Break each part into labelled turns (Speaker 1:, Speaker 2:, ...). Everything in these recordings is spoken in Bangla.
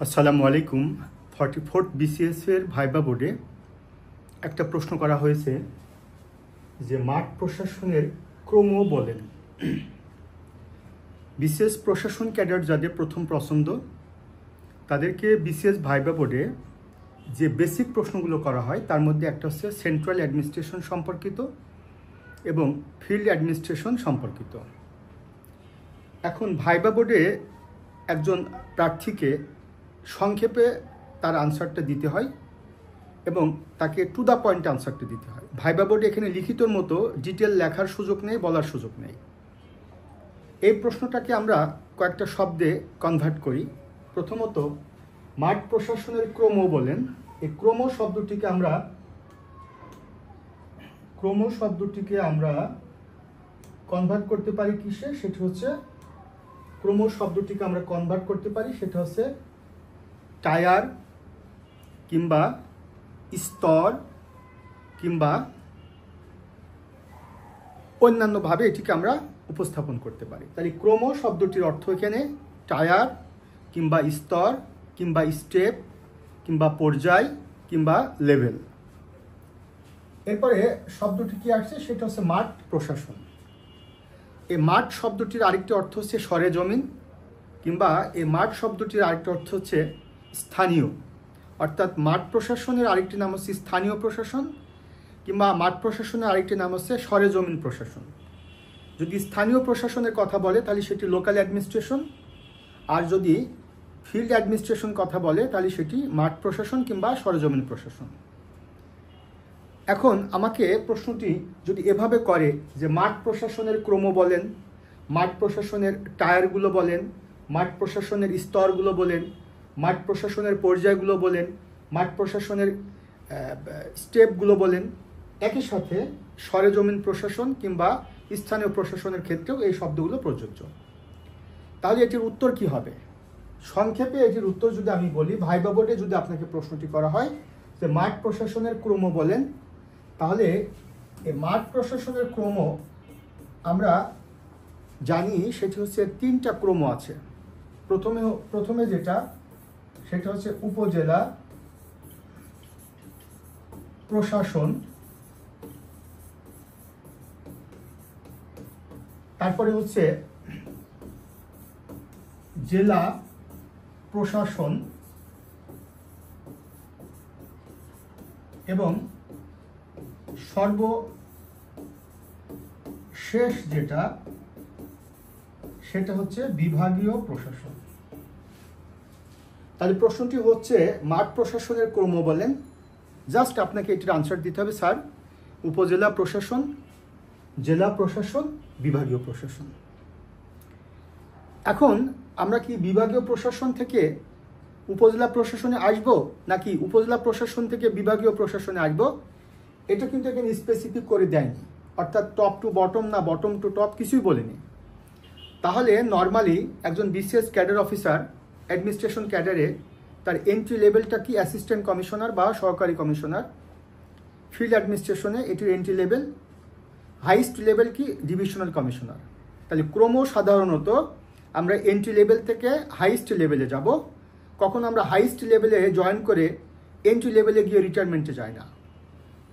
Speaker 1: আসসালামু আলাইকুম। 44th BCS এর ভাইবা বোর্ডে একটা প্রশ্ন করা হয়েছে যে মাঠ প্রশাসনের ক্রম বলেন। বিসিএস প্রশাসন ক্যাডার যাদের প্রথম পছন্দ তাদেরকে বিসিএস ভাইবা বোর্ডে যে বেসিক প্রশ্নগুলো করা হয় তার মধ্যে একটা হচ্ছে সেন্ট্রাল অ্যাডমিনিস্ট্রেশন সম্পর্কিত এবং ফিল্ড অ্যাডমিনিস্ট্রেশন সম্পর্কিত। এখন ভাইবা বোর্ডে একজন প্রার্থীকে সংক্ষেপে তার আনসারটা দিতে হয় এবং তাকে টু দ্য পয়েন্ট আনসারটা দিতে হয়। ভাইবা বোর্ডে এখানে লিখিতর মতো ডিটেল লেখার সুযোগ নেই, বলার সুযোগ নেই। এই প্রশ্নটাকে আমরা কয়েকটা শব্দে কনভার্ট করি। প্রথমত মাঠ প্রশাসনের ক্রম বলেন। এই ক্রম শব্দটিকে আমরা কনভার্ট করতে পারি কিসে? সেটা হচ্ছে ক্রম শব্দটিকে আমরা কনভার্ট করতে পারি সেটা হচ্ছে টায়ার কিংবা স্তর কিংবা অন্যান্যভাবে এটিকে আমরা উপস্থাপন করতে পারি। তাহলে ক্রম শব্দটির অর্থ এখানে টায়ার কিংবা স্তর কিংবা স্টেপ কিংবা পর্যায় কিংবা লেভেল। এরপরে শব্দটি কি আসছে সেটা হচ্ছে মাঠ প্রশাসন। এই মাঠ শব্দটির আরেকটি অর্থ হচ্ছে সরেজমিন কিংবা এই মাঠ শব্দটির আরেকটি অর্থ হচ্ছে স্থানীয়। অর্থাৎ মাঠ প্রশাসনের আরেকটি নাম হচ্ছে স্থানীয় প্রশাসন কিংবা মাঠ প্রশাসনের আরেকটি নাম হচ্ছে সরেজমিন প্রশাসন। যদি স্থানীয় প্রশাসনের কথা বলে তাহলে সেটি লোকাল অ্যাডমিনিস্ট্রেশন, আর যদি ফিল্ড অ্যাডমিনিস্ট্রেশন কথা বলে তাহলে সেটি মাঠ প্রশাসন কিংবা সরেজমিন প্রশাসন। এখন আমাকে প্রশ্নটি যদি এভাবে করে যে মাঠ প্রশাসনের ক্রম বলেন, মাঠ প্রশাসনের টায়ারগুলো বলেন, মাঠ প্রশাসনের স্তরগুলো বলেন, মাঠ প্রশাসনের পর্যায়গুলো বলেন, মাঠ প্রশাসনের স্টেপগুলো বলেন, একই সাথে সরেজমিন প্রশাসন কিংবা স্থানীয় প্রশাসনের ক্ষেত্রেও এই শব্দগুলো প্রযোজ্য। তাহলে এটির উত্তর কি হবে? সংক্ষেপে এটির উত্তর যদি আমি বলি, ভাইবা বোর্ডে যদি আপনাকে প্রশ্নটি করা হয় যে মাঠ প্রশাসনের ক্রম বলেন, তাহলে এই মাঠ প্রশাসনের ক্রম আমরা জানি সেটি হচ্ছে তিনটা ক্রম আছে। প্রথমে যেটা সেটা হচ্ছে উপজেলা প্রশাসন, তারপরে হচ্ছে জেলা প্রশাসন এবং সর্বশেষ যেটা সেটা হচ্ছে বিভাগীয় প্রশাসন। তাহলে প্রশ্নটি হচ্ছে মাঠ প্রশাসনের ক্রম বলেন। জাস্ট আপনাকে এটির আনসার দিতে হবে স্যার উপজেলা প্রশাসন, জেলা প্রশাসন, বিভাগীয় প্রশাসন। এখন আমরা কি বিভাগীয় প্রশাসন থেকে উপজেলা প্রশাসনে আসব নাকি উপজেলা প্রশাসন থেকে বিভাগীয় প্রশাসনে আসব? এটা কিন্তু এখানে স্পেসিফিক করে দেয়নি, অর্থাৎ টপ টু বটম না বটম টু টপ কিছুই বলেনি। তাহলে নর্মালি একজন বিসিএস ক্যাডার অফিসার অ্যাডমিনিস্ট্রেশন ক্যাডারে তার এন্ট্রি লেভেলটা কি অ্যাসিস্ট্যান্ট কমিশনার বা সহকারী কমিশনার। ফিল্ড অ্যাডমিনিস্ট্রেশনে এটির এন্ট্রি লেভেল, হাইস্ট লেভেল কি ডিভিশনাল কমিশনার। তাহলে ক্রম সাধারণত আমরা এন্ট্রি লেভেল থেকে হাইস্ট লেভেলে যাব। কখন আমরা হাইস্ট লেভেলে জয়েন করে এন্ট্রি লেভেলে গিয়ে রিটায়ারমেন্টে যাই না।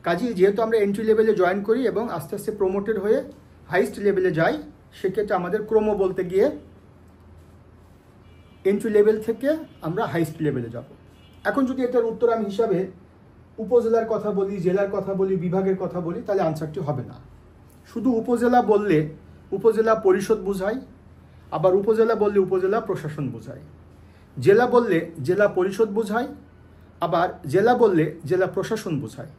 Speaker 1: কাজেই যেহেতু আমরা এন্ট্রি লেভেলে জয়েন করি এবং আস্তে আস্তে প্রমোটেড হয়ে হাইস্ট লেভেলে যাই, সেক্ষেত্রে আমাদের ক্রম বলতে গিয়ে এন্ট্রি লেভেল থেকে আমরা হাইস্ট লেভেলে যাব। এখন যদি এটার উত্তর আমি হিসাবে উপজেলার কথা বলি, জেলার কথা বলি, বিভাগের কথা বলি, তাহলে আনসারটি হবে না। শুধু উপজেলা বললে উপজেলা পরিষদ বোঝায়, আবার উপজেলা বললে উপজেলা প্রশাসন বোঝায়। জেলা বললে জেলা পরিষদ বোঝায়, আবার জেলা বললে জেলা প্রশাসন বোঝায়।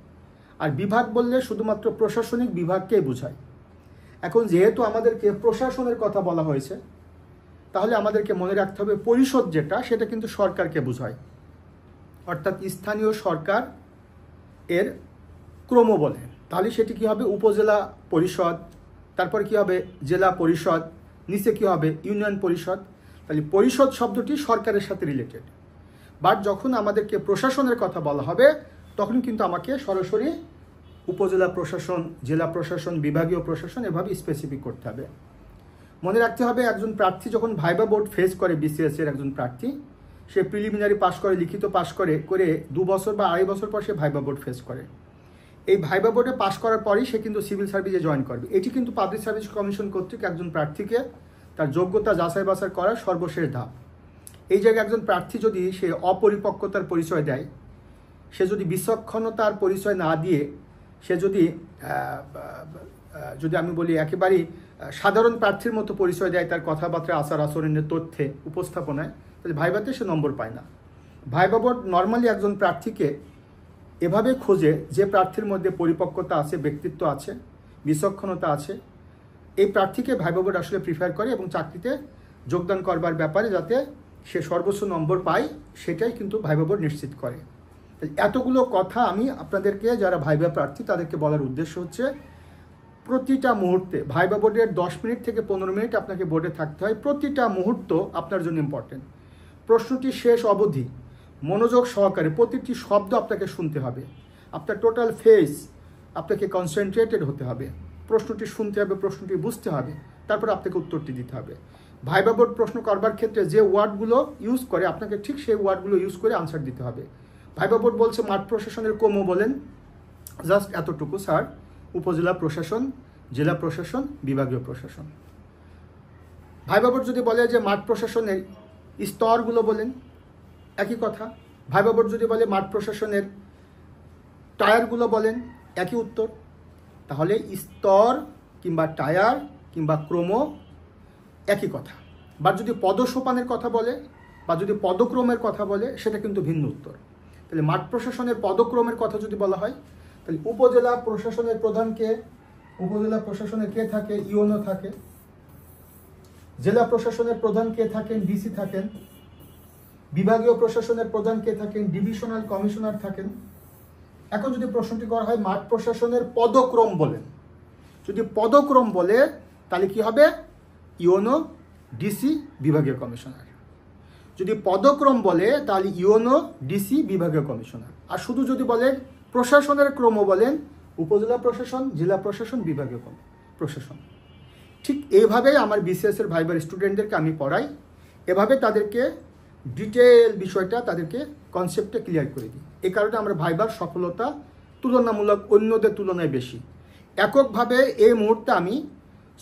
Speaker 1: আর বিভাগ বললে শুধুমাত্র প্রশাসনিক বিভাগকেই বোঝায়। এখন যেহেতু আমাদেরকে প্রশাসনের কথা বলা হয়েছে, তাহলে আমাদেরকে মনে রাখতে হবে পরিষদ যেটা সেটা কিন্তু সরকারকে বোঝায়, অর্থাৎ স্থানীয় সরকার এর ক্রম বলে। তাহলে সেটি কি হবে? উপজেলা পরিষদ, তারপর কি হবে জেলা পরিষদ, নিচে কি হবে ইউনিয়ন পরিষদ। তাহলে পরিষদ শব্দটি সরকারের সাথে রিলেটেড, বাট যখন আমাদেরকে প্রশাসনের কথা বলা হবে তখন কিন্তু আমাকে সরাসরি উপজেলা প্রশাসন, জেলা প্রশাসন, বিভাগীয় প্রশাসন এভাবে স্পেসিফিক করতে হবে। মনে রাখতে হবে একজন প্রার্থী যখন ভাইবা বোর্ড ফেস করে বিসিএস এর একজন প্রার্থী, সে প্রিলিমিনারি পাস করে, লিখিত পাস করে 2 বছর বা 2.5 বছর পর সে ভাইবা বোর্ড ফেস করে। এই ভাইবা বোর্ডে পাস করার পরই সে কিন্তু সিভিল সার্ভিসে জয়েন করবে। এটি কিন্তু পাবলিক সার্ভিস কমিশন কর্তৃক একজন প্রার্থীকে তার যোগ্যতা যাচাই বাছাই করার সর্বশেষ ধাপ। এই জায়গায় একজন প্রার্থী যদি সে অপরিপক্কতার পরিচয় দেয়, সে যদি বিচক্ষণতার পরিচয় না দিয়ে সে যদি আমি বলি একেবারেই সাধারণ প্রার্থীর মতো পরিচয় দেয় তার কথাবার্তা, আচার আচরণের তথ্যে, উপস্থাপনায়, তাহলে ভাইবাতে সে নম্বর পায় না। ভাইবা বোর্ড নর্মালি একজন প্রার্থীকে এভাবে খোঁজে যে প্রার্থীর মধ্যে পরিপক্কতা আছে, ব্যক্তিত্ব আছে, বিচক্ষণতা আছে। এই প্রার্থীকে ভাইবা বোর্ড আসলে প্রিফার করে এবং চাকরিতে যোগদান করবার ব্যাপারে যাতে সে সর্বোচ্চ নম্বর পায় সেটাই কিন্তু ভাইবা বোর্ড নিশ্চিত করে। এতগুলো কথা আমি আপনাদেরকে, যারা ভাইবা প্রার্থী তাদেরকে বলার উদ্দেশ্য হচ্ছে প্রতিটা মুহূর্তে ভাইবা বোর্ডের 10 মিনিট থেকে 15 মিনিট আপনাকে বোর্ডে থাকতে হয়। প্রতিটা মুহূর্ত আপনার জন্য ইম্পর্টেন্ট। প্রশ্নটি শেষ অবধি মনোযোগ সহকারে প্রতিটি শব্দ আপনাকে শুনতে হবে। আপনার টোটাল ফেস আপনাকে কনসেন্ট্রেটেড হতে হবে। প্রশ্নটি শুনতে হবে, প্রশ্নটি বুঝতে হবে, তারপর আপনাকে উত্তরটি দিতে হবে। ভাইবা বোর্ড প্রশ্ন করবার ক্ষেত্রে যে ওয়ার্ডগুলো ইউজ করে আপনাকে ঠিক সেই ওয়ার্ডগুলো ইউজ করে আনসার দিতে হবে। ভাইবা বোর্ড বলছে মাঠ প্রশাসনের কমও বলেন জাস্ট এতটুকু স্যার, উপজেলা প্রশাসন, জেলা প্রশাসন, বিভাগীয় প্রশাসন। ভাইবা বোর্ড যদি বলে যে মাঠ প্রশাসনের স্তরগুলো বলেন, একই কথা। ভাইবা বোর্ড যদি বলে মাঠ প্রশাসনের টায়ারগুলো বলেন, একই উত্তর। তাহলে স্তর কিংবা টায়ার কিংবা ক্রম একই কথা। বা যদি পদসোপানের কথা বলে বা যদি পদক্রমের কথা বলে সেটা কিন্তু ভিন্ন উত্তর। তাহলে মাঠ প্রশাসনের পদক্রমের কথা যদি বলা হয় তাহলে উপজেলা প্রশাসনের প্রধানকে, উপজেলা প্রশাসনে কে থাকে? ইওনো থাকে। জেলা প্রশাসনের প্রধান কে থাকেন? ডিসি থাকেন। বিভাগীয় প্রশাসনের প্রধান কে থাকেন? ডিভিশনাল কমিশনার থাকেন। এখন যদি প্রশ্নটি করা হয় মাঠ প্রশাসনের পদক্রম বলেন, যদি পদক্রম বলে তাহলে কি হবে? ইওনো, ডিসি, বিভাগীয় কমিশনার। যদি পদক্রম বলে তাহলে ইওনো, ডিসি, বিভাগীয় কমিশনার। আর শুধু যদি বলেন প্রশাসনের ক্রম বলেন উপজেলা প্রশাসন, জেলা প্রশাসন, বিভাগীয় প্রশাসন। ঠিক এইভাবেই আমার বিসিএস এর ভাইবার স্টুডেন্টদেরকে আমি পড়াই। এভাবে তাদেরকে ডিটেল বিষয়টা তাদেরকে কনসেপ্টে ক্লিয়ার করে দিই। এই কারণে আমরা ভাইবার সফলতা তুলনামূলক অন্যদের তুলনায় বেশি। এককভাবে এই মুহূর্তে আমি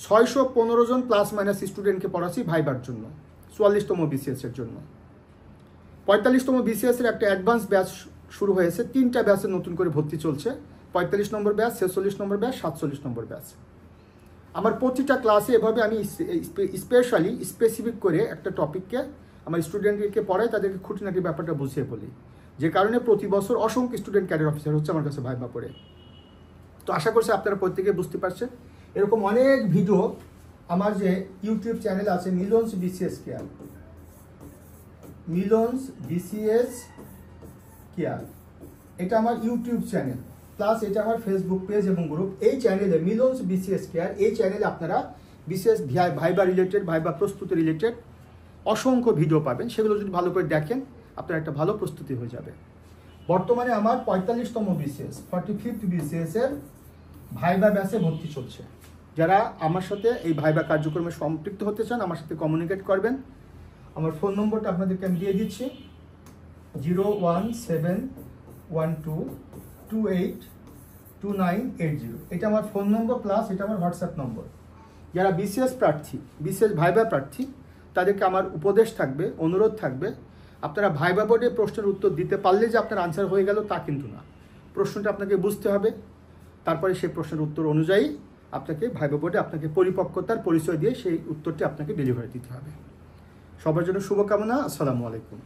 Speaker 1: 615 জন প্লাস মাইনাস স্টুডেন্টকে পড়াচ্ছি ভাইবার জন্য, 44তম বিসিএস এর জন্য। 45তম বিসিএস এর একটা অ্যাডভান্স ব্যাচ শুরু হয়েছে। 3টা ব্যাচে নতুন করে ভর্তি চলছে। 45 নম্বর ব্যাচ, 46 নম্বর ব্যাচ, 47 নম্বর ব্যাচ। আমার প্রতিটা ক্লাসে এভাবে আমি স্পেসিফিক করে একটা টপিককে আমার স্টুডেন্টকে পড়াই, তাদেরকে খুঁটিনাটি ব্যাপারটা বুঝিয়ে বলি। যে কারণে প্রতি বছর অসংখ্য স্টুডেন্ট ক্যাডার অফিসার হচ্ছে আমার কাছে ভাইবা পড়ে। তো আশা করছি আপনারা প্রত্যেকে বুঝতে পারছেন। এরকম অনেক ভিডিও আমার যে ইউটিউব চ্যানেল আছে Milon's BCS care, Milon's BCS care, এটা আমার ইউটিউব চ্যানেল প্লাস এটা আমার ফেসবুক পেজ এবং গ্রুপ। এই চ্যানেলে মিলনস বিসিএস কেয়ার, এই চ্যানেলে আপনারা বিসিএস ভাইবা রিলেটেড, ভাইবা প্রস্তুতি রিলেটেড অসংখ্য ভিডিও পাবেন। সেগুলো যদি ভালো করে দেখেন আপনার একটা ভালো প্রস্তুতি হয়ে যাবে। বর্তমানে আমার 45তম বিসিএস, 45th বিসিএস এর ভাইবা ব্যাচে ভর্তি চলছে। যারা আমার সাথে এই ভাইবা কার্যক্রমে সম্পৃক্ত হতে চান আমার সাথে কমিউনিকেট করবেন। আমার ফোন নম্বরটা আপনাদেরকে আমি দিয়ে দিচ্ছি, 01712282980। এটা আমার ফোন নম্বর প্লাস এটা আমার হোয়াটসঅ্যাপ নম্বর। যারা বিসিএস প্রার্থী, বিসিএস ভাইবা প্রার্থী, তাদেরকে আমার উপদেশ থাকবে, অনুরোধ থাকবে, আপনারা ভাইবা বোর্ডে প্রশ্নের উত্তর দিতে পারলে যে আপনার আনসার হয়ে গেল তা কিন্তু না। প্রশ্নটা আপনাকে বুঝতে হবে, তারপরে সেই প্রশ্নের উত্তর অনুযায়ী আপনাকে ভাইবা বোর্ডে আপনাকে পরিপক্কতার পরিচয় দিয়ে সেই উত্তরটি আপনাকে ডেলিভারি দিতে হবে। সবার জন্য শুভকামনা। আসসালামু আলাইকুম।